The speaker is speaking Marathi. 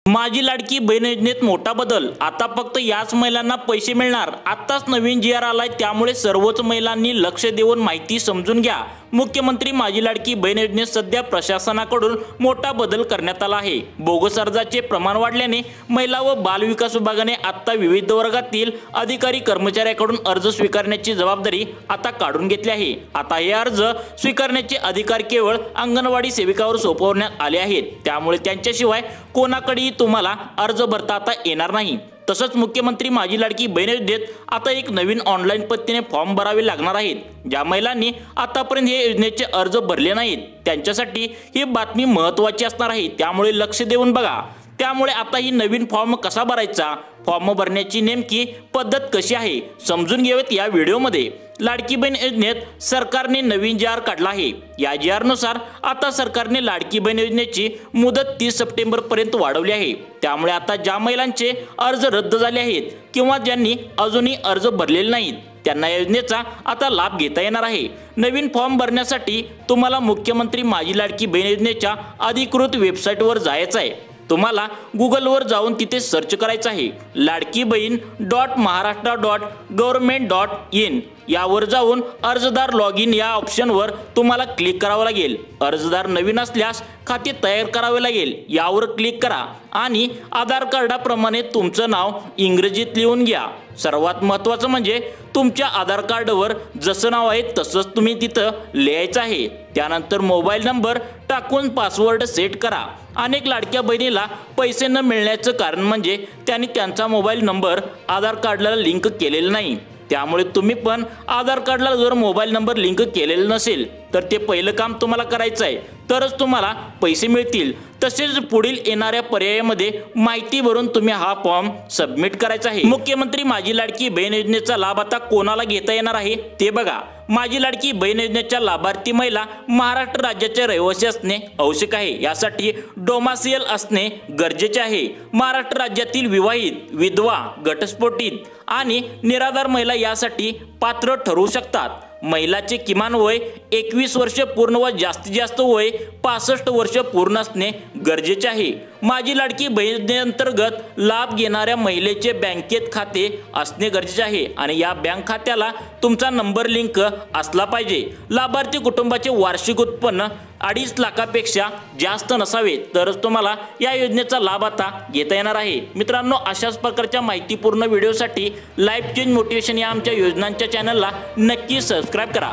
माझी लाडकी बहीण योजनेत मोठा बदल। आता फक्त याच महिलांना पैसे मिळणार। आताच नवीन जी आर आलाय, त्यामुळे सर्वच महिलांनी लक्ष देऊन माहिती समजून घ्या। मुख्यमंत्री माझी लाडकी बहीण योजनेत सध्या प्रशासनाकडून मोठा बदल करण्यात आला आहे। बोगस अर्जाचे प्रमाण वाढल्याने महिला व बाल विकास विभागाने आता विविध वर्गातील अधिकारी कर्मचाऱ्यांकडून अर्ज स्वीकारण्याची जबाबदारी आता काढून घेतली आहे। आता हे अर्ज स्वीकारण्याचे अधिकार केवळ अंगणवाडी सेविकावर सोपवण्यात आले आहेत, त्यामुळे त्यांच्याशिवाय कोणाकडेही तुम्हाला अर्ज भरता आता येणार नाही। तसंच मुख्यमंत्री माझी लाडकी बहीण योजनेत आता एक नवीन ऑनलाईन पद्धतीने फॉर्म भरावे लागणार आहेत। ज्या महिलांनी आतापर्यंत हे योजनेचे अर्ज भरले नाहीत त्यांच्यासाठी ही बातमी महत्त्वाची असणार आहे, त्यामुळे लक्ष देऊन बघा। त्यामुळे आता ही नवीन फॉर्म कसा भरायचा, फॉर्म भरण्याची नेमकी पद्धत कशी आहे समजून घेऊयात या व्हिडिओमध्ये। लाडकी बहीण योजनेत सरकारने नवीन जी आर काढला आहे। या जी आर नुसार आता सरकारने लाडकी बहीण योजनेची मुदत 30 सप्टेंबर पर्यंत वाढवली आहे। त्यामुळे आता ज्या महिलांचे अर्ज रद्द झाले आहेत किंवा ज्यांनी अजूनही अर्ज भरलेले नाहीत त्यांना योजनेचा आता लाभ घेता येणार आहे। नवीन फॉर्म भरण्यासाठी तुम्हाला मुख्यमंत्री माझी लाडकी बहीण योजनेच्या अधिकृत वेबसाईटवर जायचं आहे। तुम्हाला गुगलवर जाऊन तिथे सर्च करायचं आहे ladkibaheen.maharashtra.government.in यावर जाऊन अर्जदार लॉग इन या ऑप्शनवर तुम्हाला क्लिक करावं लागेल। अर्जदार नवीन असल्यास खाते तयार करावे लागेल, यावर क्लिक करा आणि आधार कार्डाप्रमाणे तुमचं नाव इंग्रजीत लिहून घ्या। सर्वात महत्त्वाचं म्हणजे तुमच्या आधार कार्डवर जसं नाव आहे तसंच तुम्ही तिथं लिहायचं आहे। त्यानंतर मोबाईल नंबर टाकून पासवर्ड सेट करा। अनेक लाडक्या बहिणीला पैसे न मिळण्याचं कारण म्हणजे त्यांनी त्यांचा मोबाईल नंबर आधार कार्डला लिंक केलेला नाही। त्यामुळे तुम्ही पण आधार कार्डला जर मोबाईल नंबर लिंक केलेला नसेल तर ते पहिलं काम तुम्हाला करायचं आहे, तरच तुम्हाला पैसे मिळतील। तसेच पुढील येणाऱ्या पर्यायामध्ये माहिती भरून तुम्ही हा फॉर्म सबमिट करायचा आहे। मुख्यमंत्री माझी लाडकी बहीण योजनेचा लाभ आता कोणाला घेता येणार आहे ते बघा। माझी लाडकी बहीण योजनेच्या लाभार्थी महिला महाराष्ट्र राज्याचे रहिवासी असणे आवश्यक आहे। यासाठी डोमासियल असणे गरजेचे आहे। महाराष्ट्र राज्यातील विवाहित, विधवा, घटस्फोटित आणि निराधार महिला यासाठी पात्र ठरवू शकतात। महिलाचे किमान वय 21 वर्ष पूर्ण व जास्तीत जास्त वय 65 वर्ष पूर्ण असणे गरजेचे आहे। माझी लाडकी बहीण योजनेअंतर्गत लाभ घेणाऱ्या महिलेचे बँकेत खाते असणे गरजेचे आहे आणि या बँक खात्याला तुमचा नंबर लिंक असला पाहिजे। लाभार्थी कुटुंबाचे वार्षिक उत्पन्न 2.5 लाखापेक्षा जास्त नसावे, तरच तुम्हाला या योजनेचा लाभ आता घेता येणार आहे। मित्रांनो, अशाच प्रकारच्या माहितीपूर्ण व्हिडिओसाठी लाईफ चेंज मोटिवेशन या आमच्या योजनांच्या चॅनलला नक्की सबस्क्राईब करा।